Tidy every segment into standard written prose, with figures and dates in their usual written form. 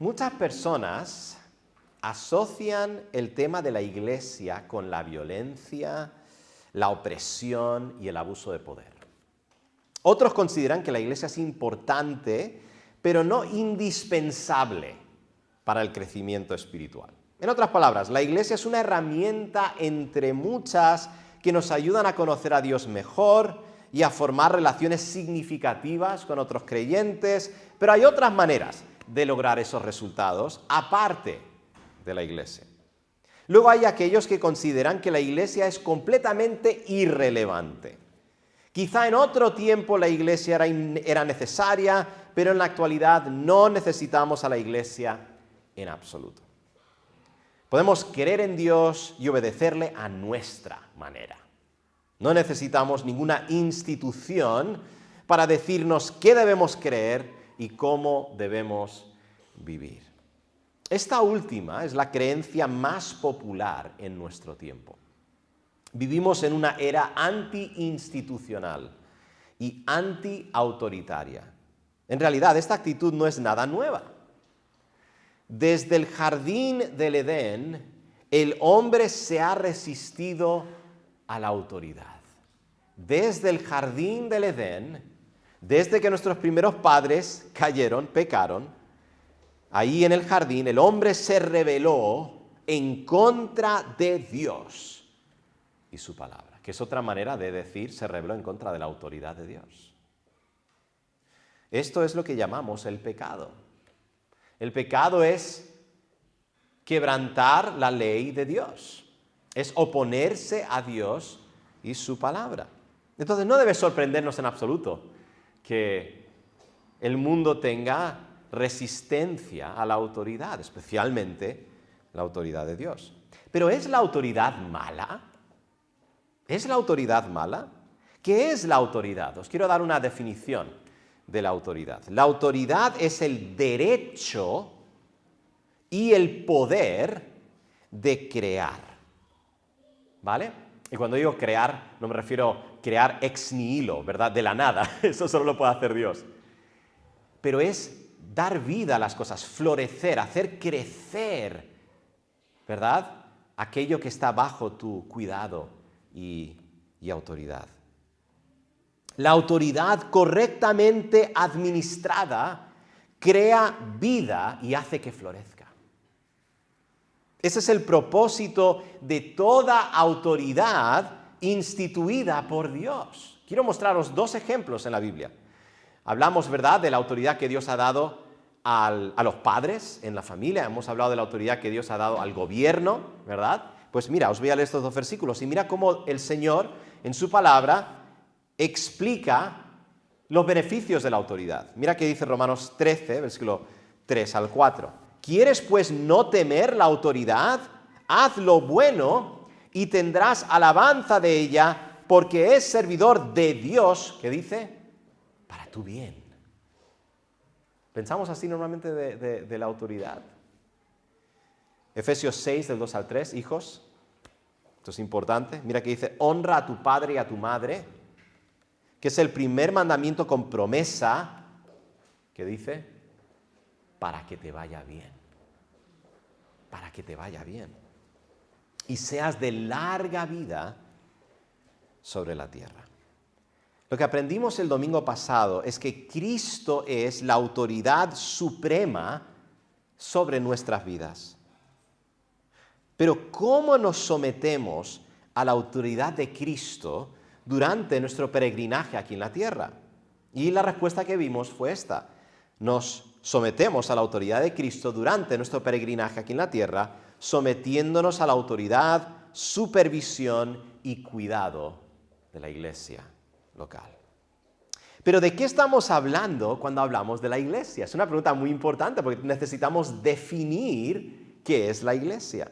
Muchas personas asocian el tema de la iglesia con la violencia, la opresión y el abuso de poder. Otros consideran que la iglesia es importante, pero no indispensable para el crecimiento espiritual. En otras palabras, la iglesia es una herramienta entre muchas que nos ayudan a conocer a Dios mejor y a formar relaciones significativas con otros creyentes, pero hay otras maneras de lograr esos resultados aparte de la iglesia. Luego hay aquellos que consideran que la iglesia es completamente irrelevante. Quizá en otro tiempo la iglesia era necesaria, pero en la actualidad no necesitamos a la iglesia en absoluto. Podemos creer en Dios y obedecerle a nuestra manera. No necesitamos ninguna institución para decirnos qué debemos creer y cómo debemos vivir. Esta última es la creencia más popular en nuestro tiempo. Vivimos en una era anti-institucional y anti-autoritaria. En realidad, esta actitud no es nada nueva. Desde el jardín del Edén, el hombre se ha resistido a la autoridad. Desde el jardín del Edén, desde que nuestros primeros padres pecaron, ahí en el jardín el hombre se rebeló en contra de Dios y su palabra, que es otra manera de decir se rebeló en contra de la autoridad de Dios. Esto es lo que llamamos el pecado. El pecado es quebrantar la ley de Dios, es oponerse a Dios y su palabra. Entonces no debe sorprendernos en absoluto que el mundo tenga resistencia a la autoridad, especialmente la autoridad de Dios. Pero ¿es la autoridad mala? ¿Es la autoridad mala? ¿Qué es la autoridad? Os quiero dar una definición de la autoridad. La autoridad es el derecho y el poder de crear. ¿Vale? Y cuando digo crear, no me refiero a crear ex nihilo, ¿verdad? De la nada. Eso solo lo puede hacer Dios. Pero es dar vida a las cosas, florecer, hacer crecer, ¿verdad? Aquello que está bajo tu cuidado y autoridad. La autoridad correctamente administrada crea vida y hace que florezca. Ese es el propósito de toda autoridad instituida por Dios. Quiero mostraros dos ejemplos en la Biblia. Hablamos, ¿verdad?, de la autoridad que Dios ha dado a los padres en la familia. Hemos hablado de la autoridad que Dios ha dado al gobierno, ¿verdad? Pues mira, os voy a leer estos dos versículos y mira cómo el Señor en su palabra explica los beneficios de la autoridad. Mira que dice Romanos 13, versículo 3 al 4. ¿Quieres pues no temer la autoridad? Haz lo bueno y tendrás alabanza de ella, porque es servidor de Dios, ¿qué dice? Para tu bien. ¿Pensamos así normalmente de la autoridad? Efesios 6, del 2 al 3, hijos. Esto es importante. Mira que dice, honra a tu padre y a tu madre, que es el primer mandamiento con promesa, que dice, para que te vaya bien. Para que te vaya bien. Y seas de larga vida sobre la tierra. Lo que aprendimos el domingo pasado es que Cristo es la autoridad suprema sobre nuestras vidas. Pero ¿cómo nos sometemos a la autoridad de Cristo durante nuestro peregrinaje aquí en la tierra? Y la respuesta que vimos fue esta. Nos sometemos a la autoridad de Cristo durante nuestro peregrinaje aquí en la tierra, sometiéndonos a la autoridad, supervisión y cuidado de la iglesia local. Pero ¿de qué estamos hablando cuando hablamos de la iglesia? Es una pregunta muy importante porque necesitamos definir qué es la iglesia.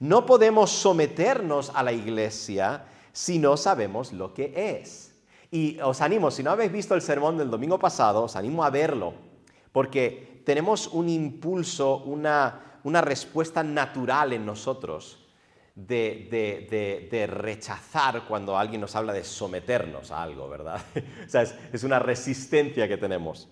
No podemos someternos a la iglesia si no sabemos lo que es. Y os animo, si no habéis visto el sermón del domingo pasado, os animo a verlo, porque tenemos un impulso, una respuesta natural en nosotros de rechazar cuando alguien nos habla de someternos a algo, ¿verdad? O sea, es una resistencia que tenemos.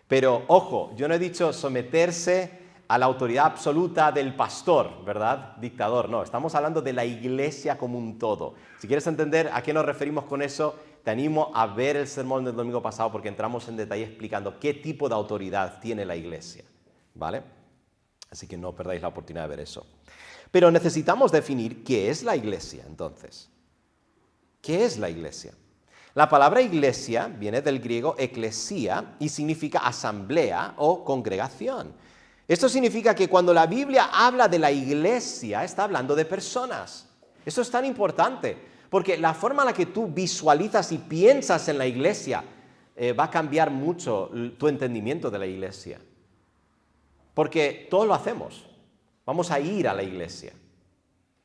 Pero, ojo, yo no he dicho someterse a la autoridad absoluta del pastor, ¿verdad? Dictador, no, estamos hablando de la iglesia como un todo. Si quieres entender a qué nos referimos con eso, te animo a ver el sermón del domingo pasado porque entramos en detalle explicando qué tipo de autoridad tiene la iglesia, ¿vale? Así que no perdáis la oportunidad de ver eso. Pero necesitamos definir qué es la iglesia, entonces. ¿Qué es la iglesia? La palabra iglesia viene del griego eklesia y significa asamblea o congregación. Esto significa que cuando la Biblia habla de la iglesia, está hablando de personas. Eso es tan importante, porque la forma en la que tú visualizas y piensas en la iglesia va a cambiar mucho tu entendimiento de la iglesia. Porque todos lo hacemos. Vamos a ir a la iglesia.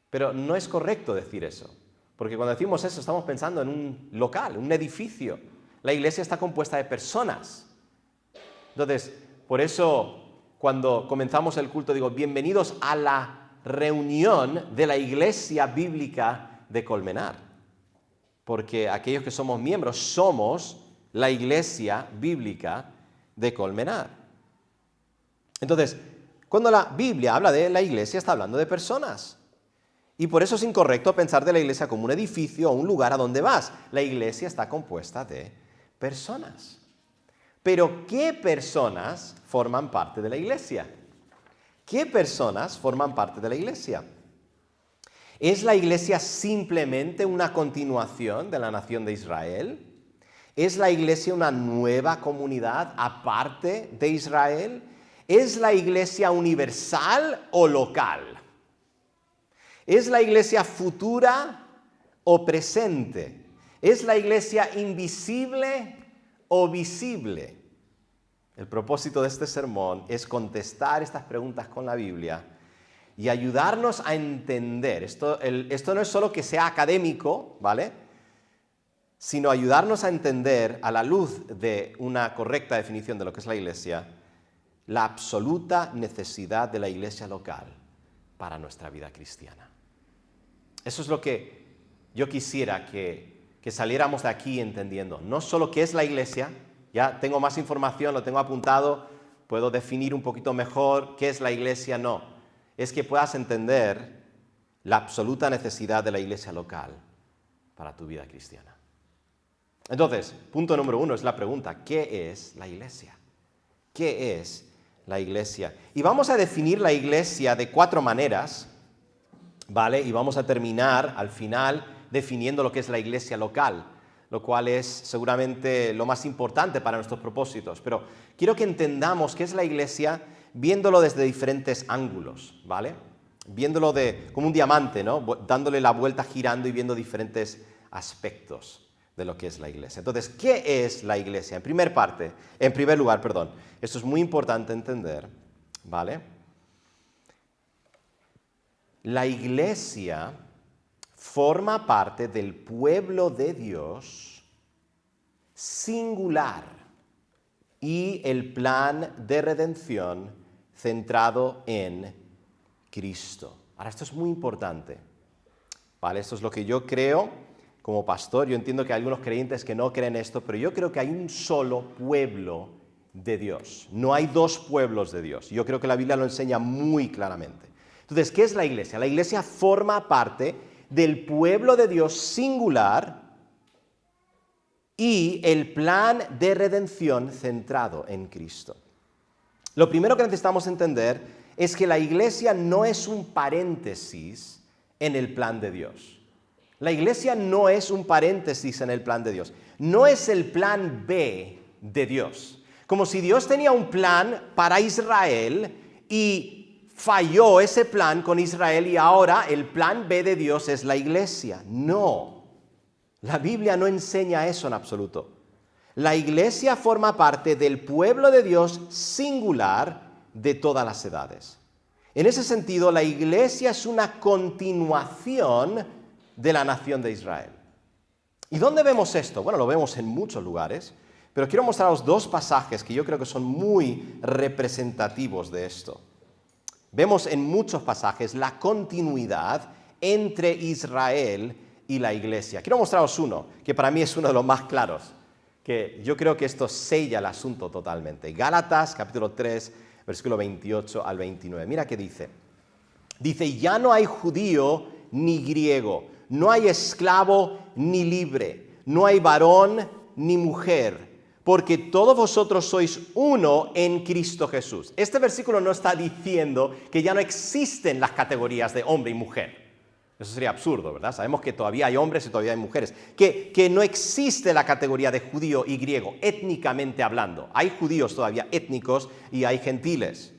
Pero no es correcto decir eso. Porque cuando decimos eso estamos pensando en un local, un edificio. La iglesia está compuesta de personas. Entonces, por eso cuando comenzamos el culto digo, bienvenidos a la reunión de la iglesia bíblica de Colmenar. Porque aquellos que somos miembros somos la iglesia bíblica de Colmenar. Entonces, cuando la Biblia habla de la iglesia está hablando de personas. Y por eso es incorrecto pensar de la iglesia como un edificio o un lugar a donde vas. La iglesia está compuesta de personas. Pero, ¿qué personas forman parte de la iglesia? ¿Qué personas forman parte de la iglesia? ¿Es la iglesia simplemente una continuación de la nación de Israel? ¿Es la iglesia una nueva comunidad aparte de Israel? ¿Es la iglesia universal o local? ¿Es la iglesia futura o presente? ¿Es la iglesia invisible o visible? El propósito de este sermón es contestar estas preguntas con la Biblia y ayudarnos a entender. Esto no es solo que sea académico, ¿vale? Sino ayudarnos a entender, a la luz de una correcta definición de lo que es la iglesia, la absoluta necesidad de la iglesia local para nuestra vida cristiana. Eso es lo que yo quisiera que saliéramos de aquí entendiendo. No solo qué es la iglesia, ya tengo más información, lo tengo apuntado, puedo definir un poquito mejor qué es la iglesia, no. Es que puedas entender la absoluta necesidad de la iglesia local para tu vida cristiana. Entonces, punto número 1 es la pregunta, ¿qué es la iglesia? ¿Qué es la iglesia? Y vamos a definir la iglesia de 4 maneras, ¿vale? Y vamos a terminar al final definiendo lo que es la iglesia local, lo cual es seguramente lo más importante para nuestros propósitos. Pero quiero que entendamos qué es la iglesia viéndolo desde diferentes ángulos, ¿vale? Viéndolo como un diamante, ¿no? Dándole la vuelta, girando y viendo diferentes aspectos de lo que es la iglesia. Entonces, ¿qué es la iglesia? En primer lugar, esto es muy importante entender, ¿vale? La iglesia forma parte del pueblo de Dios singular y el plan de redención centrado en Cristo. Ahora, esto es muy importante, ¿vale? Esto es lo que yo creo como pastor. Yo entiendo que hay algunos creyentes que no creen esto, pero yo creo que hay un solo pueblo de Dios. No hay 2 pueblos de Dios. Yo creo que la Biblia lo enseña muy claramente. Entonces, ¿qué es la iglesia? La iglesia forma parte del pueblo de Dios singular y el plan de redención centrado en Cristo. Lo primero que necesitamos entender es que la iglesia no es un paréntesis en el plan de Dios. La iglesia no es un paréntesis en el plan de Dios. No es el plan B de Dios. Como si Dios tenía un plan para Israel y falló ese plan con Israel y ahora el plan B de Dios es la iglesia. No, la Biblia no enseña eso en absoluto. La iglesia forma parte del pueblo de Dios singular de todas las edades. En ese sentido, la iglesia es una continuación de la nación de Israel. ¿Y dónde vemos esto? Bueno, lo vemos en muchos lugares, pero quiero mostraros 2 pasajes que yo creo que son muy representativos de esto. Vemos en muchos pasajes la continuidad entre Israel y la iglesia. Quiero mostraros uno, que para mí es uno de los más claros. que yo creo que esto sella el asunto totalmente. Gálatas, capítulo 3, versículo 28 al 29. Mira qué dice. Dice, ya no hay judío ni griego, no hay esclavo ni libre, no hay varón ni mujer, porque todos vosotros sois uno en Cristo Jesús. Este versículo no está diciendo que ya no existen las categorías de hombre y mujer. Eso sería absurdo, ¿verdad? Sabemos que todavía hay hombres y todavía hay mujeres. Que no existe la categoría de judío y griego, étnicamente hablando. Hay judíos todavía étnicos y hay gentiles.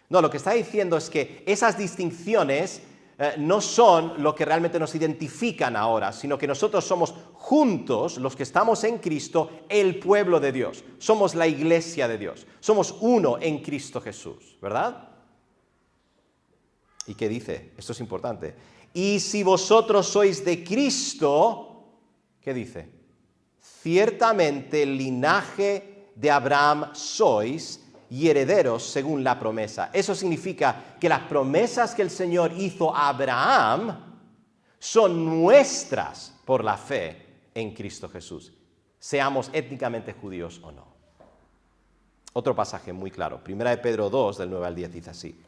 No, lo que está diciendo es que esas distinciones no son lo que realmente nos identifican ahora, sino que nosotros somos juntos, los que estamos en Cristo, el pueblo de Dios. Somos la iglesia de Dios. Somos uno en Cristo Jesús, ¿verdad? ¿Y qué dice? Esto es importante. Y si vosotros sois de Cristo, ¿qué dice? Ciertamente el linaje de Abraham sois y herederos según la promesa. Eso significa que las promesas que el Señor hizo a Abraham son nuestras por la fe en Cristo Jesús, seamos étnicamente judíos o no. Otro pasaje muy claro, 1 Pedro 2, del 9 al 10, dice así.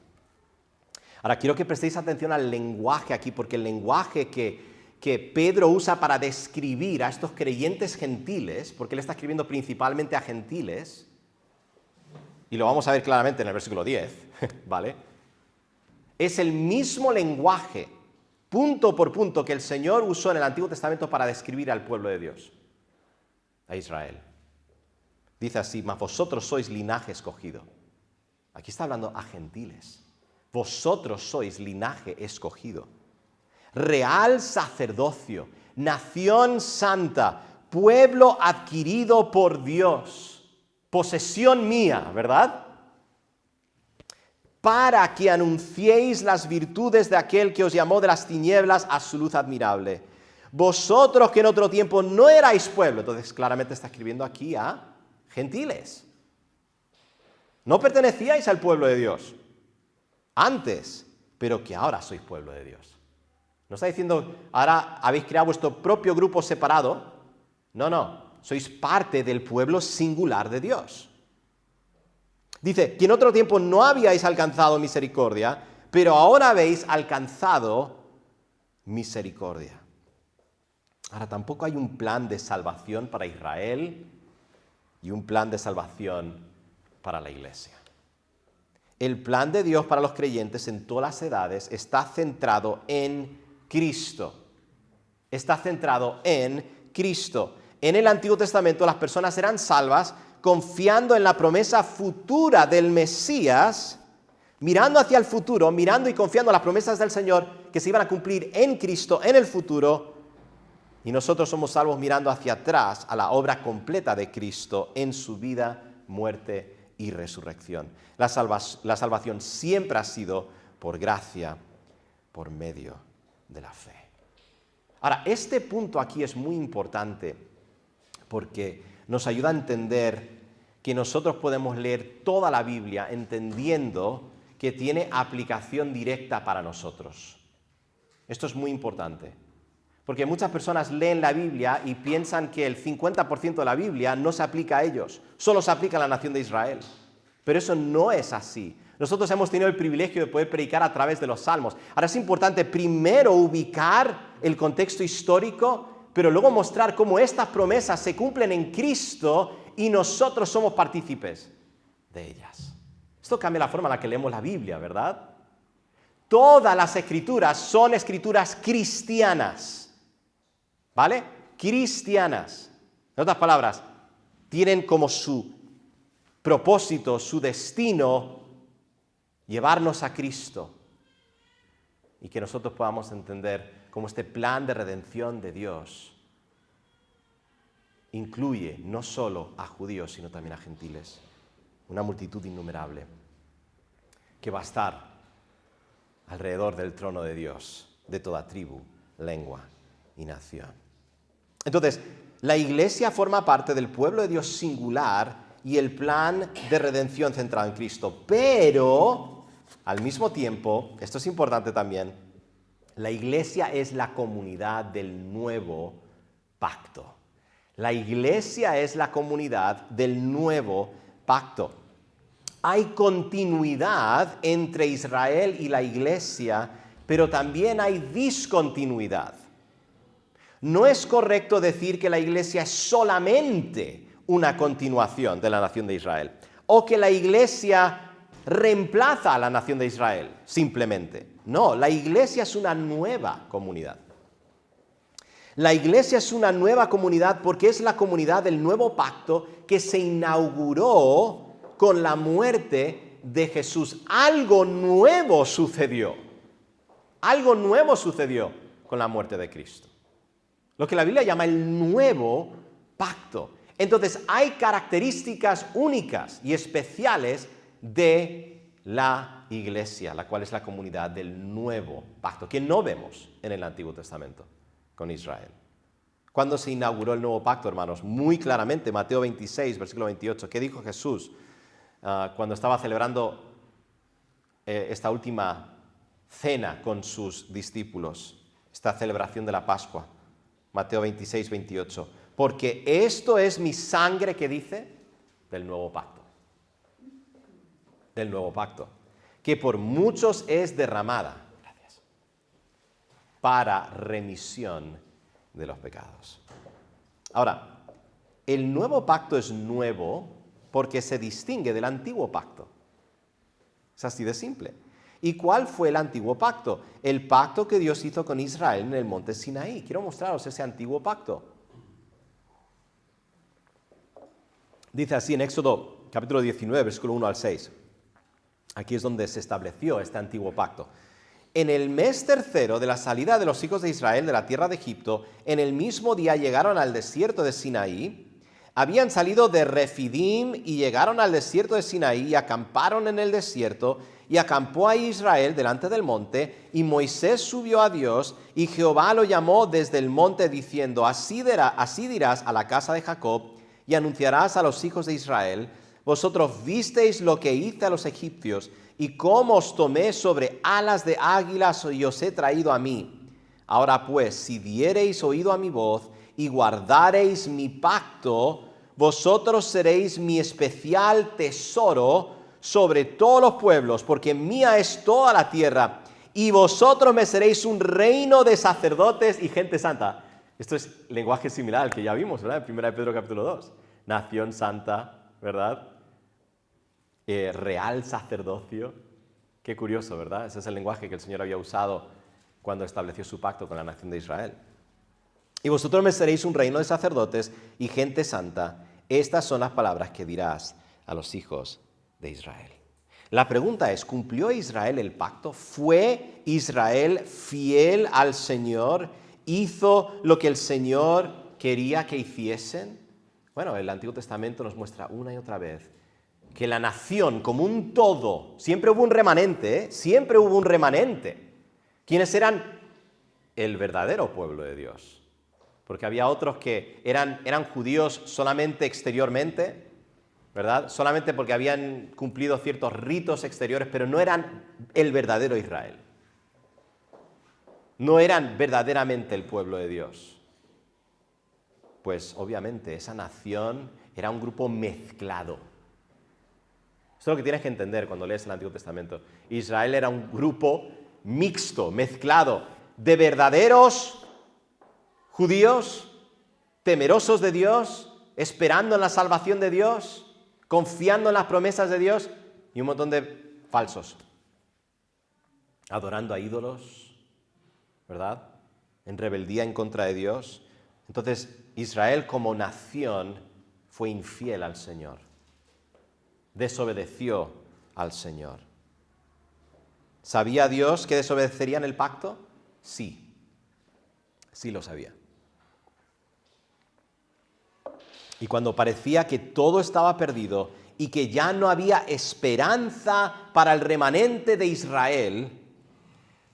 Ahora, quiero que prestéis atención al lenguaje aquí, porque el lenguaje que Pedro usa para describir a estos creyentes gentiles, porque él está escribiendo principalmente a gentiles, y lo vamos a ver claramente en el versículo 10, ¿vale? Es el mismo lenguaje, punto por punto, que el Señor usó en el Antiguo Testamento para describir al pueblo de Dios, a Israel. Dice así, mas vosotros sois linaje escogido. Aquí está hablando a gentiles. Vosotros sois linaje escogido, real sacerdocio, nación santa, pueblo adquirido por Dios, posesión mía, ¿verdad? Para que anunciéis las virtudes de aquel que os llamó de las tinieblas a su luz admirable. Vosotros que en otro tiempo no erais pueblo, entonces claramente está escribiendo aquí a gentiles. No pertenecíais al pueblo de Dios antes, pero que ahora sois pueblo de Dios. No está diciendo, ahora habéis creado vuestro propio grupo separado. No, sois parte del pueblo singular de Dios. Dice, que en otro tiempo no habíais alcanzado misericordia, pero ahora habéis alcanzado misericordia. Ahora, tampoco hay un plan de salvación para Israel y un plan de salvación para la iglesia. El plan de Dios para los creyentes en todas las edades está centrado en Cristo. Está centrado en Cristo. En el Antiguo Testamento las personas eran salvas confiando en la promesa futura del Mesías, mirando hacia el futuro, mirando y confiando en las promesas del Señor que se iban a cumplir en Cristo en el futuro. Y nosotros somos salvos mirando hacia atrás a la obra completa de Cristo en su vida, muerte y resurrección. La salvación siempre ha sido por gracia, por medio de la fe. Ahora, este punto aquí es muy importante porque nos ayuda a entender que nosotros podemos leer toda la Biblia entendiendo que tiene aplicación directa para nosotros. Esto es muy importante, porque muchas personas leen la Biblia y piensan que el 50% de la Biblia no se aplica a ellos, solo se aplica a la nación de Israel. Pero eso no es así. Nosotros hemos tenido el privilegio de poder predicar a través de los salmos. Ahora es importante primero ubicar el contexto histórico, pero luego mostrar cómo estas promesas se cumplen en Cristo y nosotros somos partícipes de ellas. Esto cambia la forma en la que leemos la Biblia, ¿verdad? Todas las escrituras son escrituras cristianas, ¿vale? Cristianas. En otras palabras, tienen como su propósito, su destino, llevarnos a Cristo y que nosotros podamos entender cómo este plan de redención de Dios incluye no solo a judíos, sino también a gentiles, una multitud innumerable que va a estar alrededor del trono de Dios, de toda tribu, lengua y nación. Entonces, la iglesia forma parte del pueblo de Dios singular y el plan de redención centrado en Cristo. Pero, al mismo tiempo, esto es importante también, la iglesia es la comunidad del nuevo pacto. La iglesia es la comunidad del nuevo pacto. Hay continuidad entre Israel y la iglesia, pero también hay discontinuidad. No es correcto decir que la iglesia es solamente una continuación de la nación de Israel, o que la iglesia reemplaza a la nación de Israel, simplemente. No, la iglesia es una nueva comunidad. La iglesia es una nueva comunidad porque es la comunidad del nuevo pacto que se inauguró con la muerte de Jesús. Algo nuevo sucedió. Algo nuevo sucedió con la muerte de Cristo. Lo que la Biblia llama el nuevo pacto. Entonces hay características únicas y especiales de la iglesia, la cual es la comunidad del nuevo pacto, que no vemos en el Antiguo Testamento con Israel. ¿Cuándo se inauguró el nuevo pacto, hermanos? Muy claramente, Mateo 26, versículo 28. ¿Qué dijo Jesús cuando estaba celebrando esta última cena con sus discípulos? Esta celebración de la Pascua. Mateo 26, 28. Porque esto es mi sangre, que dice, del nuevo pacto. Del nuevo pacto. Que por muchos es derramada. Gracias. Para remisión de los pecados. Ahora, el nuevo pacto es nuevo porque se distingue del antiguo pacto. Es así de simple. ¿Y cuál fue el antiguo pacto? El pacto que Dios hizo con Israel en el monte Sinaí. Quiero mostraros ese antiguo pacto. Dice así en Éxodo capítulo 19, versículo 1 al 6. Aquí es donde se estableció este antiguo pacto. En el mes tercero de la salida de los hijos de Israel de la tierra de Egipto, en el mismo día llegaron al desierto de Sinaí. Habían salido de Refidim y llegaron al desierto de Sinaí y acamparon en el desierto. Y acampó ahí Israel delante del monte, y Moisés subió a Dios, y Jehová lo llamó desde el monte diciendo, así dirás a la casa de Jacob, y anunciarás a los hijos de Israel, vosotros visteis lo que hice a los egipcios, y cómo os tomé sobre alas de águilas y os he traído a mí. Ahora pues, si diereis oído a mi voz, y guardareis mi pacto, vosotros seréis mi especial tesoro sobre todos los pueblos, porque mía es toda la tierra, y vosotros me seréis un reino de sacerdotes y gente santa. Esto es lenguaje similar al que ya vimos, ¿verdad? En 1 Pedro capítulo 2. Nación santa, ¿verdad? Real sacerdocio. Qué curioso, ¿verdad? Ese es el lenguaje que el Señor había usado cuando estableció su pacto con la nación de Israel. Y vosotros me seréis un reino de sacerdotes y gente santa. Estas son las palabras que dirás a los hijos de Israel. La pregunta es, ¿cumplió Israel el pacto? ¿Fue Israel fiel al Señor? ¿Hizo lo que el Señor quería que hiciesen? Bueno, el Antiguo Testamento nos muestra una y otra vez que la nación como un todo, siempre hubo un remanente, siempre hubo un remanente. ¿Quiénes eran? El verdadero pueblo de Dios. Porque había otros que eran judíos solamente exteriormente, ¿verdad? Solamente porque habían cumplido ciertos ritos exteriores, pero no eran el verdadero Israel. No eran verdaderamente el pueblo de Dios. Pues obviamente esa nación era un grupo mezclado. Esto es lo que tienes que entender cuando lees el Antiguo Testamento. Israel era un grupo mixto, mezclado, de verdaderos judíos, temerosos de Dios, esperando en la salvación de Dios, confiando en las promesas de Dios, y un montón de falsos, adorando a ídolos, ¿verdad? En rebeldía en contra de Dios. Entonces, Israel como nación fue infiel al Señor. Desobedeció al Señor. ¿Sabía Dios que desobedecerían el pacto? Sí. Sí lo sabía. Y cuando parecía que todo estaba perdido y que ya no había esperanza para el remanente de Israel,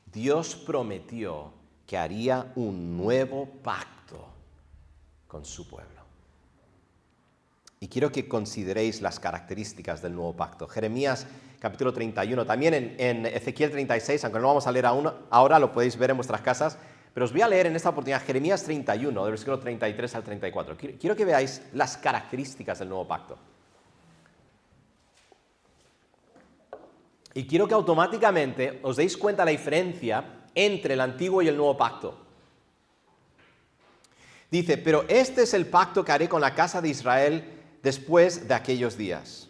Dios prometió que haría un nuevo pacto con su pueblo. Y quiero que consideréis las características del nuevo pacto. Jeremías capítulo 31, también en Ezequiel 36, aunque no lo vamos a leer aún, ahora lo podéis ver en vuestras casas, pero os voy a leer en esta oportunidad Jeremías 31, del versículo 33 al 34. Quiero que veáis las características del nuevo pacto. Y quiero que automáticamente os deis cuenta la diferencia entre el antiguo y el nuevo pacto. Dice, pero este es el pacto que haré con la casa de Israel después de aquellos días.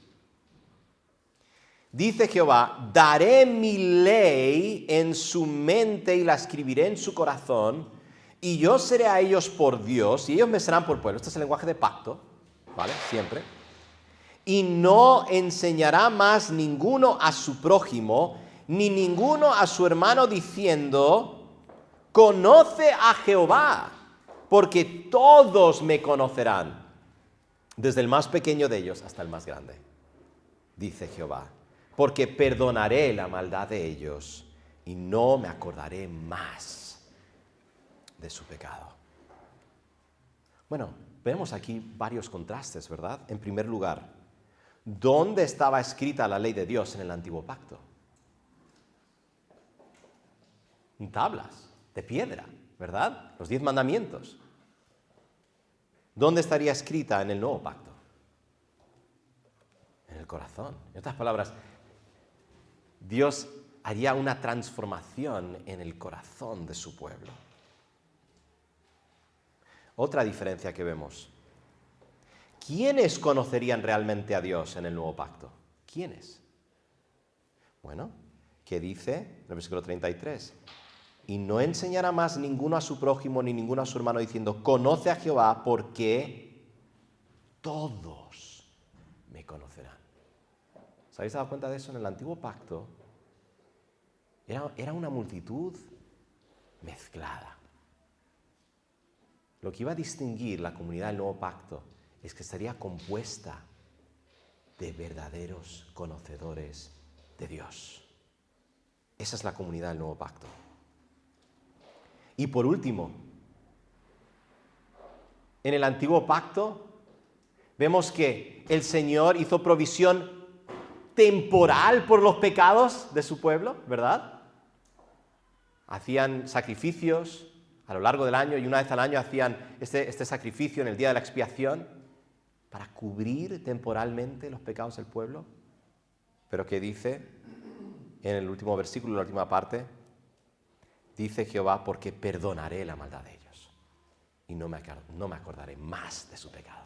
Dice Jehová, daré mi ley en su mente y la escribiré en su corazón, y yo seré a ellos por Dios, y ellos me serán por pueblo. Este es el lenguaje de pacto, ¿vale? Siempre. Y no enseñará más ninguno a su prójimo, ni ninguno a su hermano, diciendo, conoce a Jehová, porque todos me conocerán, desde el más pequeño de ellos hasta el más grande, dice Jehová. Porque perdonaré la maldad de ellos y no me acordaré más de su pecado. Bueno, vemos aquí varios contrastes, ¿verdad? En primer lugar, ¿dónde estaba escrita la ley de Dios en el antiguo pacto? En tablas de piedra, ¿verdad? Los 10 mandamientos. ¿Dónde estaría escrita en el nuevo pacto? En el corazón. En otras palabras, Dios haría una transformación en el corazón de su pueblo. Otra diferencia que vemos. ¿Quiénes conocerían realmente a Dios en el nuevo pacto? ¿Quiénes? Bueno, ¿qué dice en el versículo 33? Y no enseñará más ninguno a su prójimo ni ninguno a su hermano diciendo, conoce a Jehová, porque todos me conocerán. ¿Os habéis dado cuenta de eso? En el antiguo pacto era una multitud mezclada. Lo que iba a distinguir la comunidad del nuevo pacto es que estaría compuesta de verdaderos conocedores de Dios. Esa es la comunidad del nuevo pacto. Y por último, en el antiguo pacto vemos que el Señor hizo provisión temporal por los pecados de su pueblo, ¿verdad? Hacían sacrificios a lo largo del año y una vez al año hacían este sacrificio en el día de la expiación para cubrir temporalmente los pecados del pueblo. Pero ¿qué dice en el último versículo, la última parte? Dice Jehová, porque perdonaré la maldad de ellos y no me acordaré más de su pecado.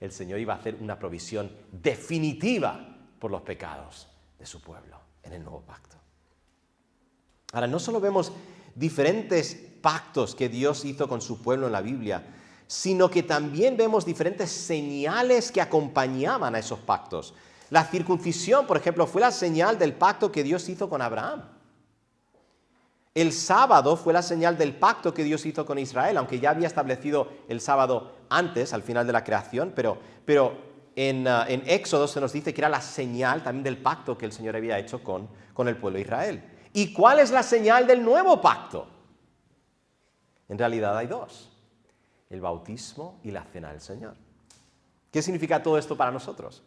El Señor iba a hacer una provisión definitiva por los pecados de su pueblo en el nuevo pacto. Ahora, no solo vemos diferentes pactos que Dios hizo con su pueblo en la Biblia, sino que también vemos diferentes señales que acompañaban a esos pactos. La circuncisión, por ejemplo, fue la señal del pacto que Dios hizo con Abraham. El sábado fue la señal del pacto que Dios hizo con Israel, aunque ya había establecido el sábado antes, al final de la creación, pero en Éxodo se nos dice que era la señal también del pacto que el Señor había hecho con el pueblo de Israel. ¿Y cuál es la señal del nuevo pacto? En realidad hay dos: el bautismo y la cena del Señor. ¿Qué significa todo esto para nosotros?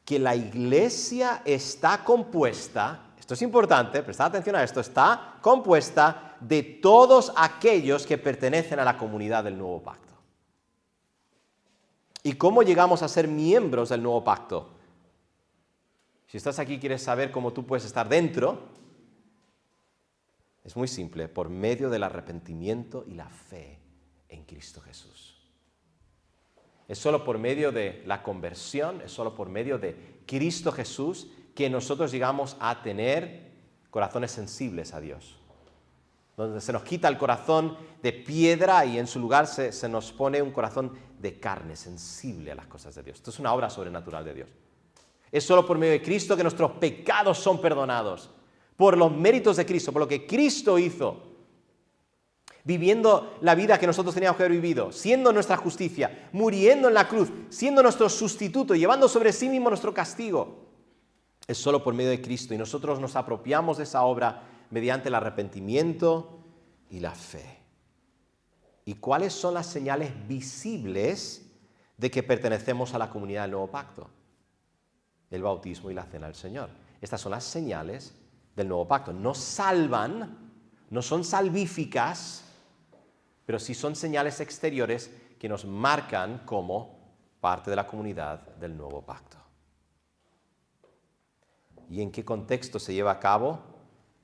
Que la iglesia está compuesta, esto es importante, prestad atención a esto, está compuesta de todos aquellos que pertenecen a la comunidad del nuevo pacto. ¿Y cómo llegamos a ser miembros del nuevo pacto? Si estás aquí y quieres saber cómo tú puedes estar dentro, es muy simple: por medio del arrepentimiento y la fe en Cristo Jesús. Es solo por medio de la conversión, es solo por medio de Cristo Jesús que nosotros llegamos a tener corazones sensibles a Dios. Donde se nos quita el corazón de piedra y en su lugar se nos pone un corazón de carne, sensible a las cosas de Dios. Esto es una obra sobrenatural de Dios. Es solo por medio de Cristo que nuestros pecados son perdonados. Por los méritos de Cristo, por lo que Cristo hizo, viviendo la vida que nosotros teníamos que haber vivido, siendo nuestra justicia, muriendo en la cruz, siendo nuestro sustituto, llevando sobre sí mismo nuestro castigo. Es solo por medio de Cristo y nosotros nos apropiamos de esa obra mediante el arrepentimiento y la fe. ¿Y cuáles son las señales visibles de que pertenecemos a la comunidad del nuevo pacto? El bautismo y la cena del Señor. Estas son las señales del nuevo pacto. No salvan, No son salvíficas, pero sí son señales exteriores que nos marcan como parte de la comunidad del nuevo pacto. ¿Y en qué contexto se lleva a cabo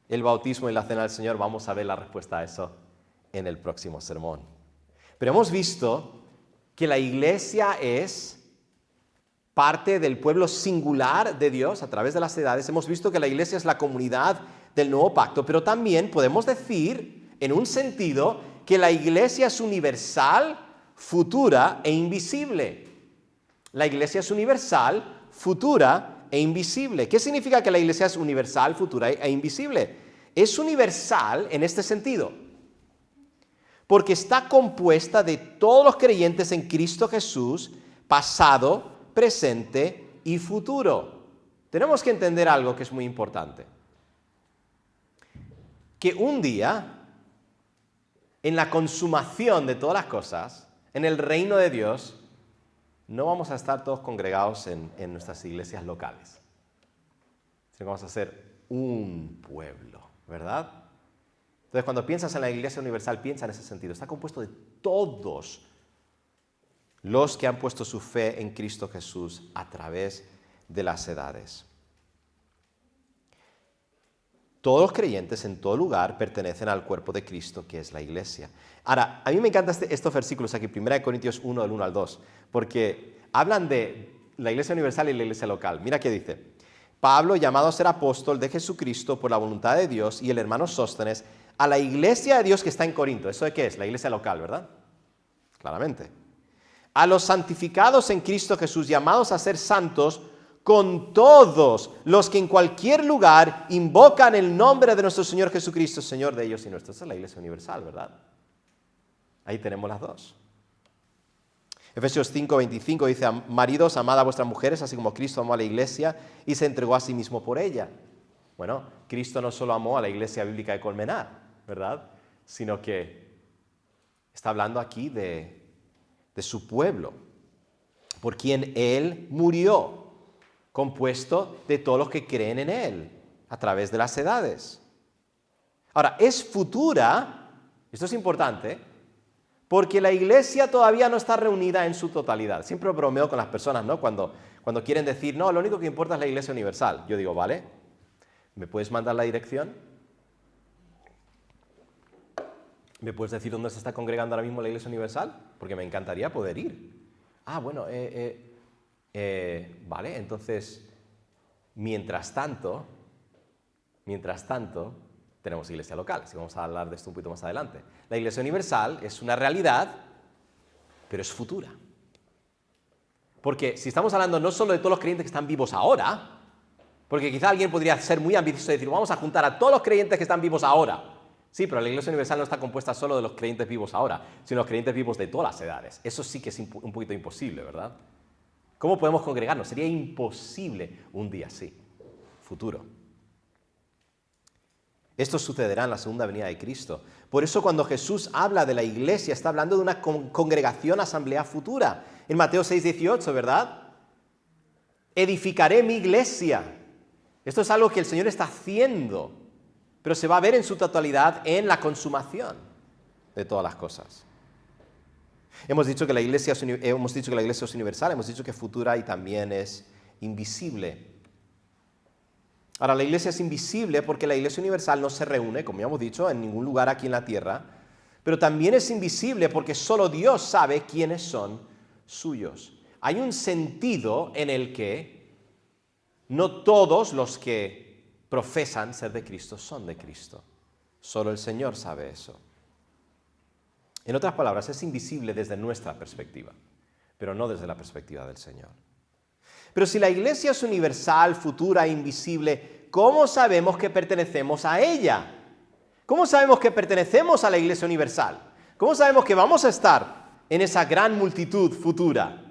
el bautismo y la cena del Señor? Vamos a ver la respuesta a eso en el próximo sermón. Pero hemos visto que la iglesia es parte del pueblo singular de Dios a través de las edades. Hemos visto que la iglesia es la comunidad del nuevo pacto, pero también podemos decir, en un sentido, que la iglesia es universal, futura e invisible. La iglesia es universal, futura e invisible. ¿Qué significa que la iglesia es universal, futura e invisible? Es universal en este sentido, porque está compuesta de todos los creyentes en Cristo Jesús, pasado, presente y futuro. Tenemos que entender algo que es muy importante. Que un día, en la consumación de todas las cosas, en el reino de Dios, no vamos a estar todos congregados en nuestras iglesias locales, sino que vamos a ser un pueblo, ¿verdad? Entonces, cuando piensas en la iglesia universal, piensa en ese sentido. Está compuesto de todos los que han puesto su fe en Cristo Jesús a través de las edades. Todos los creyentes en todo lugar pertenecen al cuerpo de Cristo, que es la iglesia. Ahora, a mí me encantan estos versículos aquí, 1 Corintios 1, del 1 al 2, porque hablan de la iglesia universal y la iglesia local. Mira qué dice. Pablo, llamado a ser apóstol de Jesucristo por la voluntad de Dios, y el hermano Sóstenes, a la iglesia de Dios que está en Corinto. ¿Eso de qué es? La iglesia local, ¿verdad? Claramente. A los santificados en Cristo Jesús, llamados a ser santos, con todos los que en cualquier lugar invocan el nombre de nuestro Señor Jesucristo, Señor de ellos y nuestros. Esa es la iglesia universal, ¿verdad? Ahí tenemos las dos. Efesios 5:25 dice, maridos, amad a vuestras mujeres, así como Cristo amó a la iglesia y se entregó a sí mismo por ella. Bueno, Cristo no solo amó a la iglesia bíblica de Colmenar, ¿verdad? Sino que está hablando aquí de su pueblo, por quien Él murió, compuesto de todos los que creen en Él, a través de las edades. Ahora, es futura, esto es importante, porque la iglesia todavía no está reunida en su totalidad. Siempre bromeo con las personas, ¿no? Cuando quieren decir, no, lo único que importa es la iglesia universal. Yo digo, vale, ¿me puedes mandar la dirección? ¿Me puedes decir dónde se está congregando ahora mismo la iglesia universal? Porque me encantaría poder ir. Ah, bueno, vale, entonces, mientras tanto, tenemos iglesia local. Así vamos a hablar de esto un poquito más adelante. La iglesia universal es una realidad, pero es futura. Porque si estamos hablando no solo de todos los creyentes que están vivos ahora, porque quizá alguien podría ser muy ambicioso y decir, vamos a juntar a todos los creyentes que están vivos ahora. Sí, pero la iglesia universal no está compuesta solo de los creyentes vivos ahora, sino los creyentes vivos de todas las edades. Eso sí que es un poquito imposible, ¿verdad? ¿Cómo podemos congregarnos? Sería imposible un día así, futuro. Esto sucederá en la segunda venida de Cristo. Por eso cuando Jesús habla de la iglesia, está hablando de una congregación, asamblea futura. En Mateo 6:18, ¿verdad? Edificaré mi iglesia. Esto es algo que el Señor está haciendo, pero se va a ver en su totalidad en la consumación de todas las cosas. Hemos dicho que la iglesia es universal, hemos dicho que es futura y también es invisible. Ahora, la iglesia es invisible porque la iglesia universal no se reúne, como ya hemos dicho, en ningún lugar aquí en la tierra, pero también es invisible porque solo Dios sabe quiénes son suyos. Hay un sentido en el que no todos los que profesan ser de Cristo son de Cristo. Solo el Señor sabe eso. En otras palabras, es invisible desde nuestra perspectiva, pero no desde la perspectiva del Señor. Pero si la iglesia es universal, futura e invisible, ¿cómo sabemos que pertenecemos a ella? ¿Cómo sabemos que pertenecemos a la iglesia universal? ¿Cómo sabemos que vamos a estar en esa gran multitud futura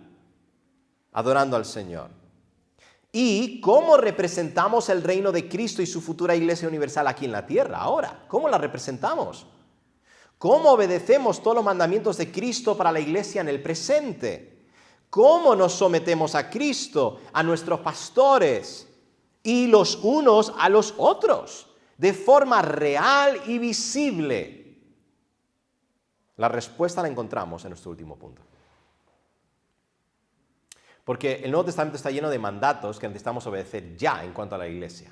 adorando al Señor? ¿Y cómo representamos el reino de Cristo y su futura iglesia universal aquí en la tierra ahora? ¿Cómo la representamos? ¿Cómo obedecemos todos los mandamientos de Cristo para la iglesia en el presente? ¿Cómo nos sometemos a Cristo, a nuestros pastores y los unos a los otros? de forma real y visible? La respuesta la encontramos en nuestro último punto. Porque el Nuevo Testamento está lleno de mandatos que necesitamos obedecer ya en cuanto a la Iglesia.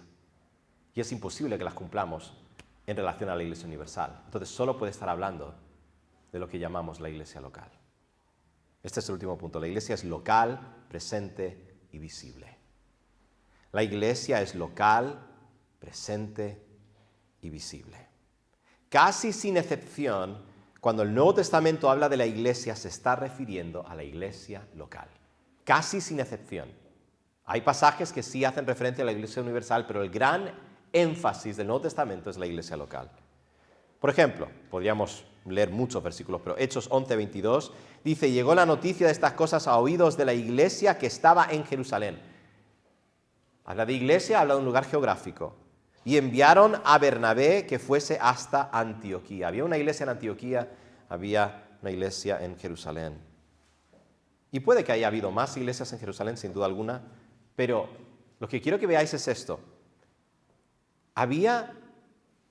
Y es imposible que las cumplamos en relación a la Iglesia universal. Entonces solo puede estar hablando de lo que llamamos la Iglesia local. Este es el último punto. La Iglesia es local, presente y visible. La Iglesia es local, presente y visible. Casi sin excepción, cuando el Nuevo Testamento habla de la Iglesia, se está refiriendo a la Iglesia local. Casi sin excepción. Hay pasajes que sí hacen referencia a la Iglesia universal, pero el gran énfasis del Nuevo Testamento es la Iglesia local. Por ejemplo, podríamos leer muchos versículos, pero Hechos 11:22 dice: llegó la noticia de estas cosas a oídos de la Iglesia que estaba en Jerusalén. Habla de iglesia, habla de un lugar geográfico. Y enviaron a Bernabé que fuese hasta Antioquía. Había una iglesia en Antioquía, había una iglesia en Jerusalén. Y puede que haya habido más iglesias en Jerusalén, sin duda alguna, pero lo que quiero que veáis es esto. Había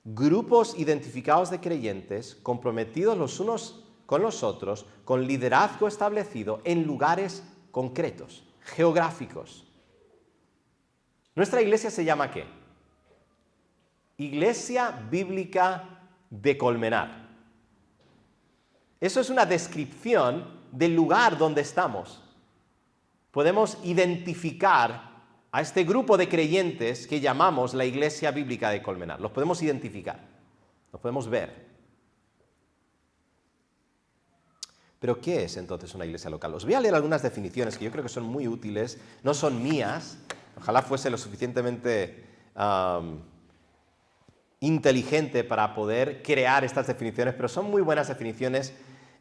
grupos identificados de creyentes, comprometidos los unos con los otros, con liderazgo establecido en lugares concretos, geográficos. ¿Nuestra iglesia se llama qué? Iglesia Bíblica de Colmenar. Eso es una descripción del lugar donde estamos. Podemos identificar a este grupo de creyentes que llamamos la Iglesia Bíblica de Colmenar. Los podemos identificar, los podemos ver. ¿Pero qué es entonces una iglesia local? Os voy a leer algunas definiciones que yo creo que son muy útiles, no son mías, ojalá fuese lo suficientemente inteligente para poder crear estas definiciones, pero son muy buenas definiciones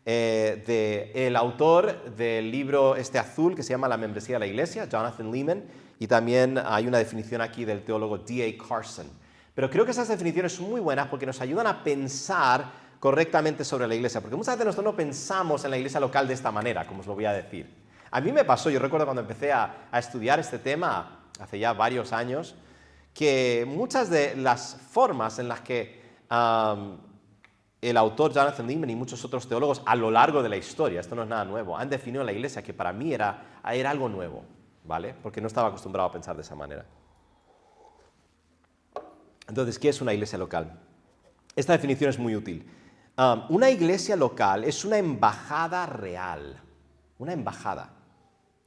del autor del libro azul que se llama La membresía de la iglesia, Jonathan Leeman, y también hay una definición aquí del teólogo D.A. Carson. Pero creo que esas definiciones son muy buenas porque nos ayudan a pensar correctamente sobre la iglesia, porque muchas veces nosotros no pensamos en la iglesia local de esta manera, como os lo voy a decir. A mí me pasó, yo recuerdo cuando empecé a estudiar este tema hace ya varios años, que muchas de las formas en las que el autor Jonathan Leeman y muchos otros teólogos a lo largo de la historia, esto no es nada nuevo, han definido la iglesia, que para mí era algo nuevo, ¿vale? Porque no estaba acostumbrado a pensar de esa manera. Entonces, ¿qué es una iglesia local? Esta definición es muy útil. Una iglesia local es una embajada real, una embajada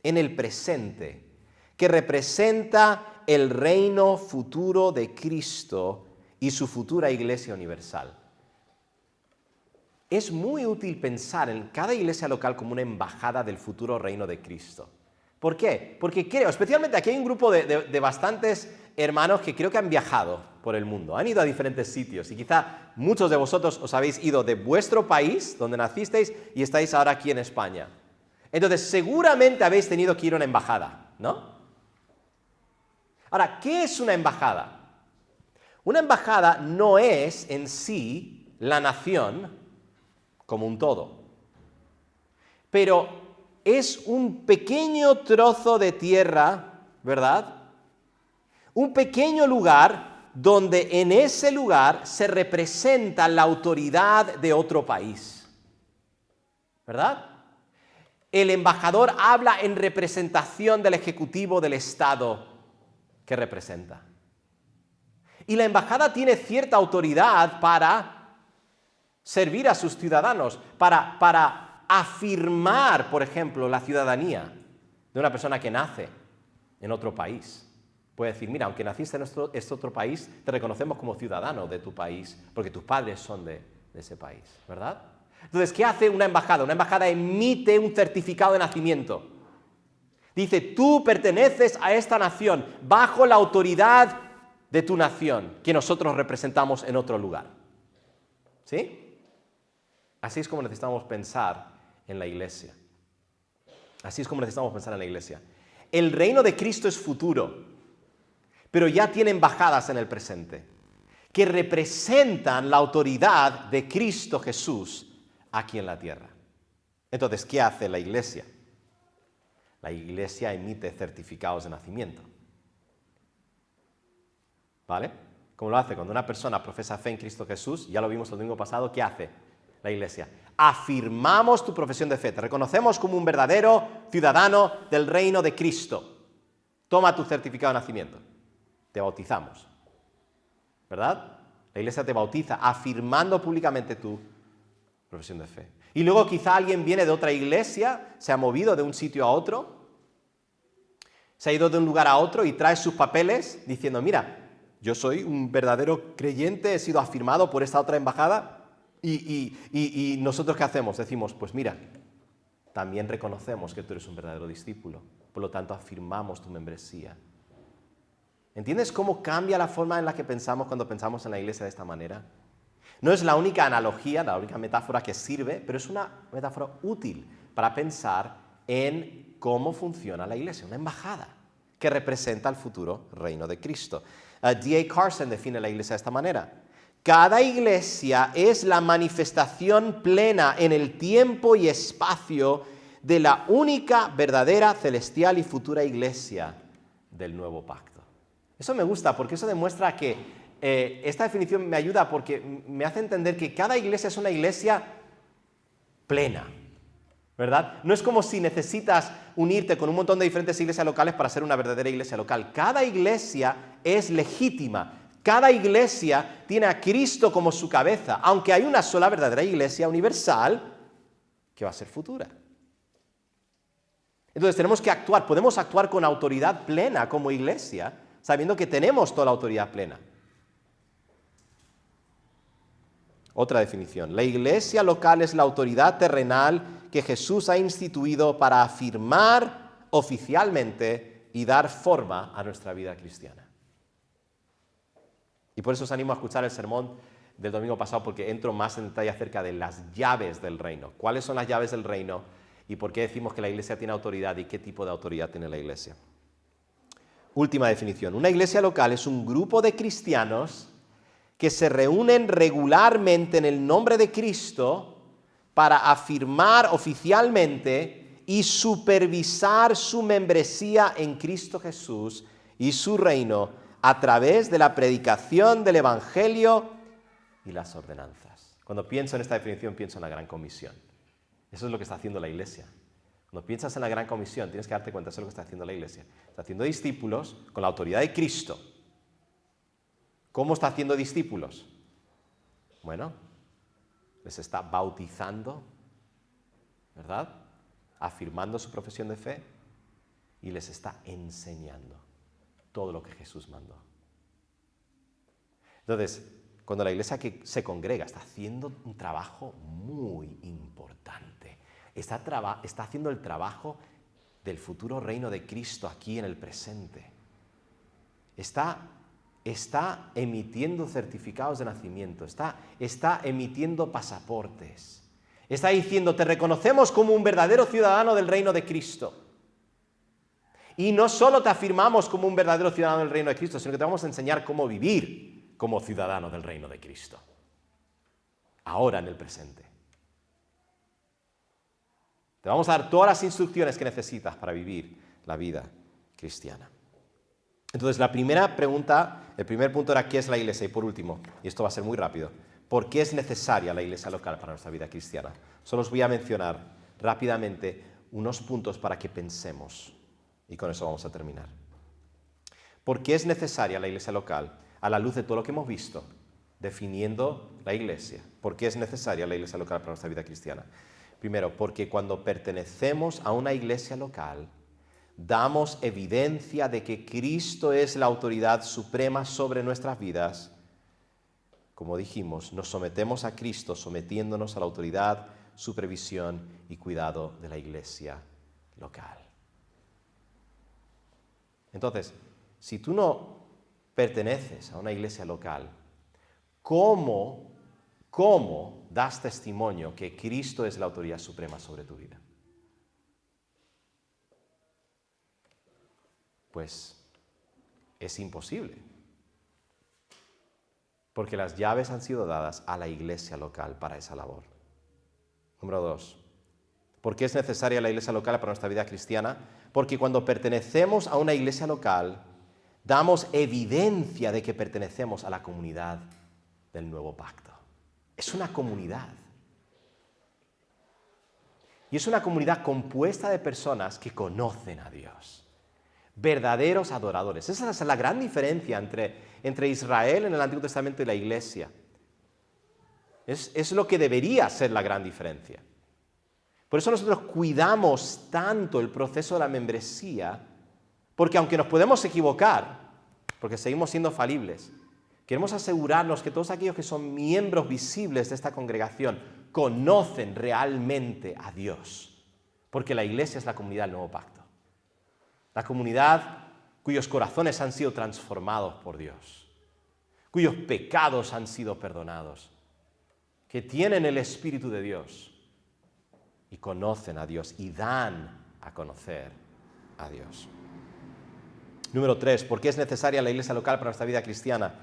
en el presente, que representa el reino futuro de Cristo y su futura iglesia universal. Es muy útil pensar en cada iglesia local como una embajada del futuro reino de Cristo. ¿Por qué? Porque creo, especialmente aquí hay un grupo de bastantes hermanos que creo que han viajado por el mundo, han ido a diferentes sitios y quizá muchos de vosotros os habéis ido de vuestro país, donde nacisteis, y estáis ahora aquí en España. Entonces, seguramente habéis tenido que ir a una embajada, ¿no? Ahora, ¿qué es una embajada? Una embajada no es en sí la nación como un todo, pero es un pequeño trozo de tierra, ¿verdad? Un pequeño lugar donde en ese lugar se representa la autoridad de otro país, ¿verdad? El embajador habla en representación del ejecutivo del Estado que representa. Y la embajada tiene cierta autoridad para servir a sus ciudadanos, para afirmar, por ejemplo, la ciudadanía de una persona que nace en otro país. Puede decir, mira, aunque naciste en este otro país, te reconocemos como ciudadano de tu país, porque tus padres son de ese país, ¿verdad? Entonces, ¿qué hace una embajada? Una embajada emite un certificado de nacimiento. Dice, tú perteneces a esta nación, bajo la autoridad de tu nación, que nosotros representamos en otro lugar. ¿Sí? Así es como necesitamos pensar en la iglesia. Así es como necesitamos pensar en la iglesia. El reino de Cristo es futuro, pero ya tiene embajadas en el presente, que representan la autoridad de Cristo Jesús aquí en la tierra. Entonces, ¿qué hace la iglesia? La iglesia emite certificados de nacimiento. ¿Vale? ¿Cómo lo hace? Cuando una persona profesa fe en Cristo Jesús, ya lo vimos el domingo pasado, ¿qué hace la Iglesia? Afirmamos tu profesión de fe, te reconocemos como un verdadero ciudadano del reino de Cristo. Toma tu certificado de nacimiento, te bautizamos, ¿verdad? La Iglesia te bautiza afirmando públicamente tu profesión de fe. Y luego quizá alguien viene de otra iglesia, se ha movido de un sitio a otro, se ha ido de un lugar a otro y trae sus papeles diciendo, mira, yo soy un verdadero creyente, he sido afirmado por esta otra embajada y nosotros ¿qué hacemos? Decimos, pues mira, también reconocemos que tú eres un verdadero discípulo, por lo tanto afirmamos tu membresía. ¿Entiendes cómo cambia la forma en la que pensamos cuando pensamos en la iglesia de esta manera? No es la única analogía, la única metáfora que sirve, pero es una metáfora útil para pensar en cómo funciona la iglesia, una embajada que representa el futuro reino de Cristo. D.A. Carson define la iglesia de esta manera. Cada iglesia es la manifestación plena en el tiempo y espacio de la única, verdadera, celestial y futura iglesia del nuevo pacto. Eso me gusta porque eso demuestra que esta definición me ayuda porque me hace entender que cada iglesia es una iglesia plena, ¿verdad? No es como si necesitas unirte con un montón de diferentes iglesias locales para ser una verdadera iglesia local. Cada iglesia es legítima. Cada iglesia tiene a Cristo como su cabeza, aunque hay una sola verdadera iglesia universal que va a ser futura. Entonces tenemos que actuar, podemos actuar con autoridad plena como iglesia, sabiendo que tenemos toda la autoridad plena. Otra definición. La iglesia local es la autoridad terrenal que Jesús ha instituido para afirmar oficialmente y dar forma a nuestra vida cristiana. Y por eso os animo a escuchar el sermón del domingo pasado, porque entro más en detalle acerca de las llaves del reino. ¿Cuáles son las llaves del reino? Y por qué decimos que la iglesia tiene autoridad y qué tipo de autoridad tiene la iglesia. Última definición. Una iglesia local es un grupo de cristianos que se reúnen regularmente en el nombre de Cristo para afirmar oficialmente y supervisar su membresía en Cristo Jesús y su reino a través de la predicación del Evangelio y las ordenanzas. Cuando pienso en esta definición, pienso en la Gran Comisión. Eso es lo que está haciendo la iglesia. Cuando piensas en la Gran Comisión, tienes que darte cuenta, eso es lo que está haciendo la iglesia. Está haciendo discípulos con la autoridad de Cristo. ¿Cómo está haciendo discípulos? Bueno, les está bautizando, ¿verdad? Afirmando su profesión de fe y les está enseñando todo lo que Jesús mandó. Entonces, cuando la iglesia que se congrega está haciendo un trabajo muy importante, está haciendo el trabajo del futuro reino de Cristo aquí en el presente. Está emitiendo certificados de nacimiento, está emitiendo pasaportes, está diciendo, te reconocemos como un verdadero ciudadano del reino de Cristo. Y no solo te afirmamos como un verdadero ciudadano del reino de Cristo, sino que te vamos a enseñar cómo vivir como ciudadano del reino de Cristo. Ahora en el presente. Te vamos a dar todas las instrucciones que necesitas para vivir la vida cristiana. Entonces, la primera pregunta, el primer punto era ¿qué es la iglesia? Y por último, y esto va a ser muy rápido, ¿por qué es necesaria la iglesia local para nuestra vida cristiana? Solo os voy a mencionar rápidamente unos puntos para que pensemos, y con eso vamos a terminar. ¿Por qué es necesaria la iglesia local? A la luz de todo lo que hemos visto, definiendo la iglesia. ¿Por qué es necesaria la iglesia local para nuestra vida cristiana? Primero, porque cuando pertenecemos a una iglesia local, damos evidencia de que Cristo es la autoridad suprema sobre nuestras vidas. Como dijimos, nos sometemos a Cristo sometiéndonos a la autoridad, supervisión y cuidado de la iglesia local. Entonces, si tú no perteneces a una iglesia local, ¿cómo das testimonio que Cristo es la autoridad suprema sobre tu vida? Pues es imposible, porque las llaves han sido dadas a la iglesia local para esa labor. Número 2. ¿Por qué es necesaria la iglesia local para nuestra vida cristiana? Porque cuando pertenecemos a una iglesia local, damos evidencia de que pertenecemos a la comunidad del nuevo pacto. Es una comunidad. Y es una comunidad compuesta de personas que conocen a Dios. Verdaderos adoradores. Esa es la gran diferencia entre Israel en el Antiguo Testamento y la Iglesia. Es lo que debería ser la gran diferencia. Por eso nosotros cuidamos tanto el proceso de la membresía, porque aunque nos podemos equivocar, porque seguimos siendo falibles, queremos asegurarnos que todos aquellos que son miembros visibles de esta congregación conocen realmente a Dios, porque la Iglesia es la comunidad del nuevo pacto. La comunidad cuyos corazones han sido transformados por Dios, cuyos pecados han sido perdonados, que tienen el Espíritu de Dios y conocen a Dios y dan a conocer a Dios. Número 3, ¿por qué es necesaria la iglesia local para nuestra vida cristiana?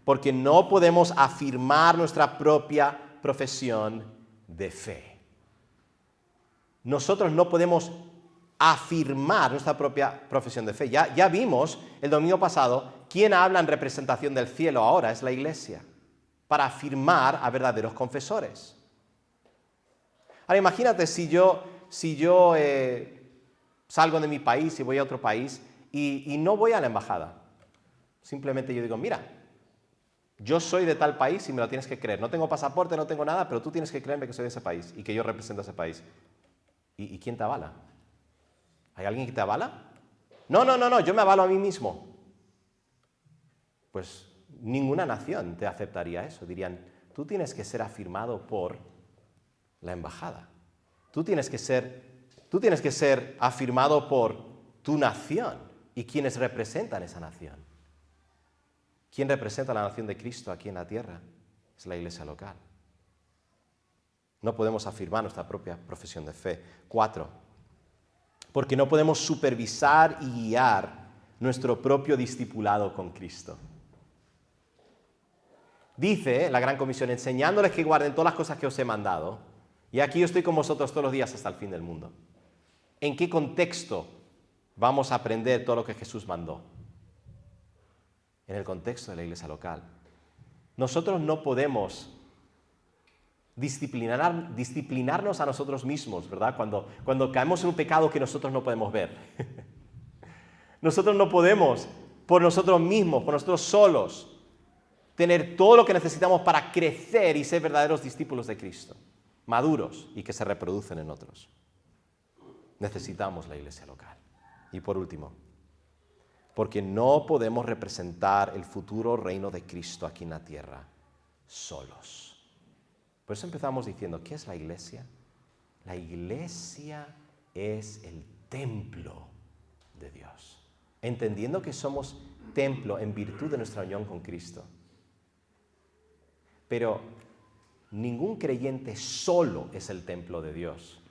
Porque no podemos afirmar nuestra propia profesión de fe. Nosotros no podemos afirmar nuestra propia profesión de fe. Ya vimos el domingo pasado quién habla en representación del cielo ahora, es la iglesia, para afirmar a verdaderos confesores. Ahora imagínate si yo salgo de mi país y voy a otro país y no voy a la embajada. Simplemente yo digo, mira, yo soy de tal país y me lo tienes que creer. No tengo pasaporte, no tengo nada, pero tú tienes que creerme que soy de ese país y que yo represento a ese país. ¿Y quién te avala? ¿Hay alguien que te avala? No, yo me avalo a mí mismo. Pues ninguna nación te aceptaría eso. Dirían, tú tienes que ser afirmado por la embajada. Tú tienes que ser afirmado por tu nación y quienes representan esa nación. ¿Quién representa la nación de Cristo aquí en la tierra? Es la iglesia local. No podemos afirmar nuestra propia profesión de fe. 4, porque no podemos supervisar y guiar nuestro propio discipulado con Cristo. Dice la Gran Comisión, enseñándoles que guarden todas las cosas que os he mandado, y aquí yo estoy con vosotros todos los días hasta el fin del mundo. ¿En qué contexto vamos a aprender todo lo que Jesús mandó? En el contexto de la iglesia local. Nosotros no podemos disciplinarnos a nosotros mismos, ¿verdad? Cuando caemos en un pecado que nosotros no podemos ver. Nosotros no podemos, por nosotros mismos, por nosotros solos, tener todo lo que necesitamos para crecer y ser verdaderos discípulos de Cristo, maduros y que se reproducen en otros. Necesitamos la iglesia local. Y por último, porque no podemos representar el futuro reino de Cristo aquí en la tierra solos. Por eso empezamos diciendo, ¿qué es la iglesia? La iglesia es el templo de Dios, entendiendo que somos templo en virtud de nuestra unión con Cristo. Pero ningún creyente solo es el templo de Dios,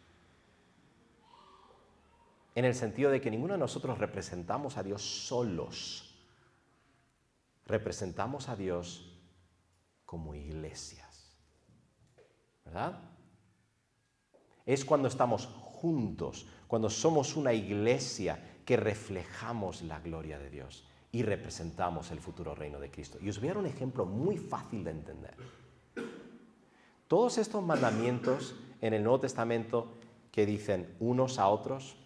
en el sentido de que ninguno de nosotros representamos a Dios solos. Representamos a Dios como iglesias, ¿verdad? Es cuando estamos juntos, cuando somos una iglesia que reflejamos la gloria de Dios y representamos el futuro reino de Cristo. Y os voy a dar un ejemplo muy fácil de entender. Todos estos mandamientos en el Nuevo Testamento que dicen unos a otros,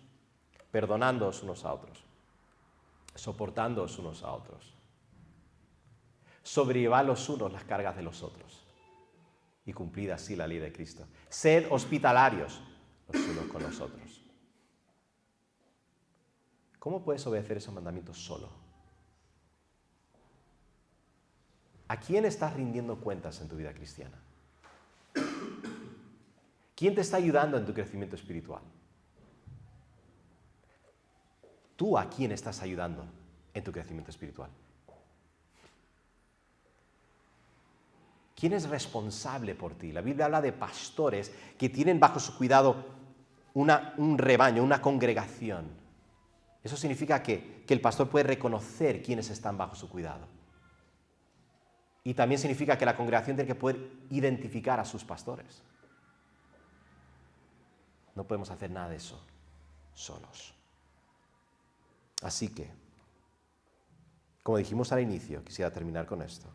perdonándoos unos a otros, soportándoos unos a otros, sobrellevad los unos las cargas de los otros y cumplid así la ley de Cristo. Sed hospitalarios los unos con los otros. ¿Cómo puedes obedecer esos mandamientos solo? ¿A quién estás rindiendo cuentas en tu vida cristiana? ¿Quién te está ayudando en tu crecimiento espiritual? ¿Tú a quién estás ayudando en tu crecimiento espiritual? ¿Quién es responsable por ti? La Biblia habla de pastores que tienen bajo su cuidado un rebaño, una congregación. Eso significa que el pastor puede reconocer quiénes están bajo su cuidado. Y también significa que la congregación tiene que poder identificar a sus pastores. No podemos hacer nada de eso solos. Así que, Como dijimos al inicio, quisiera terminar con esto.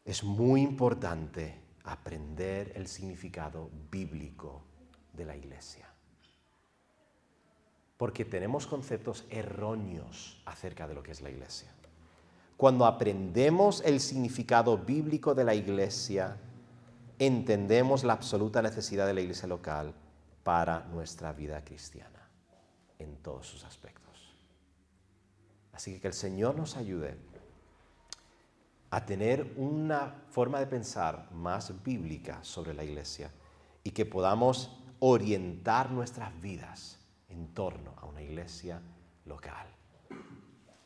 Es muy importante aprender el significado bíblico de la iglesia. Porque tenemos conceptos erróneos acerca de lo que es la iglesia. Cuando aprendemos el significado bíblico de la iglesia, entendemos la absoluta necesidad de la iglesia local para nuestra vida cristiana, en todos sus aspectos. Así que el Señor nos ayude a tener una forma de pensar más bíblica sobre la iglesia y que podamos orientar nuestras vidas en torno a una iglesia local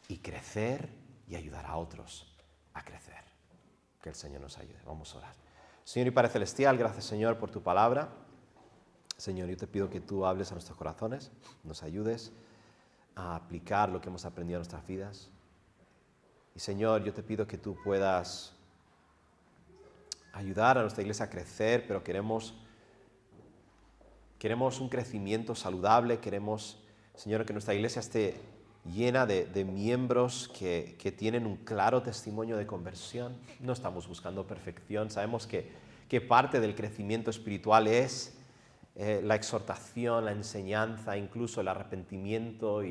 y crecer y ayudar a otros a crecer. Que el Señor nos ayude. Vamos a orar. Señor y Padre Celestial, gracias Señor por tu palabra. Señor, yo te pido que tú hables a nuestros corazones, nos ayudes a aplicar lo que hemos aprendido en nuestras vidas. Y Señor, yo te pido que tú puedas ayudar a nuestra iglesia a crecer, pero queremos un crecimiento saludable, queremos, Señor, que nuestra iglesia esté llena de miembros que tienen un claro testimonio de conversión. No estamos buscando perfección, sabemos que parte del crecimiento espiritual es la exhortación, la enseñanza, incluso el arrepentimiento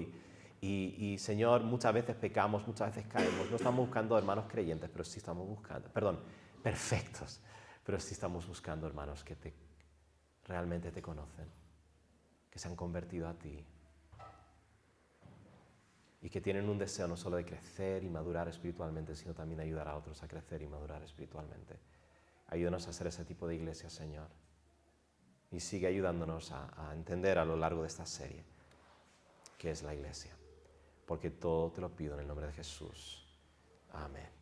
y Señor, muchas veces pecamos, muchas veces caemos. No estamos buscando hermanos creyentes, pero sí estamos buscando, perfectos, pero sí estamos buscando hermanos que realmente te conocen, que se han convertido a ti y que tienen un deseo no solo de crecer y madurar espiritualmente, sino también ayudar a otros a crecer y madurar espiritualmente. Ayúdanos a ser ese tipo de iglesia, Señor. Y sigue ayudándonos a entender a lo largo de esta serie qué es la iglesia. Porque todo te lo pido en el nombre de Jesús. Amén.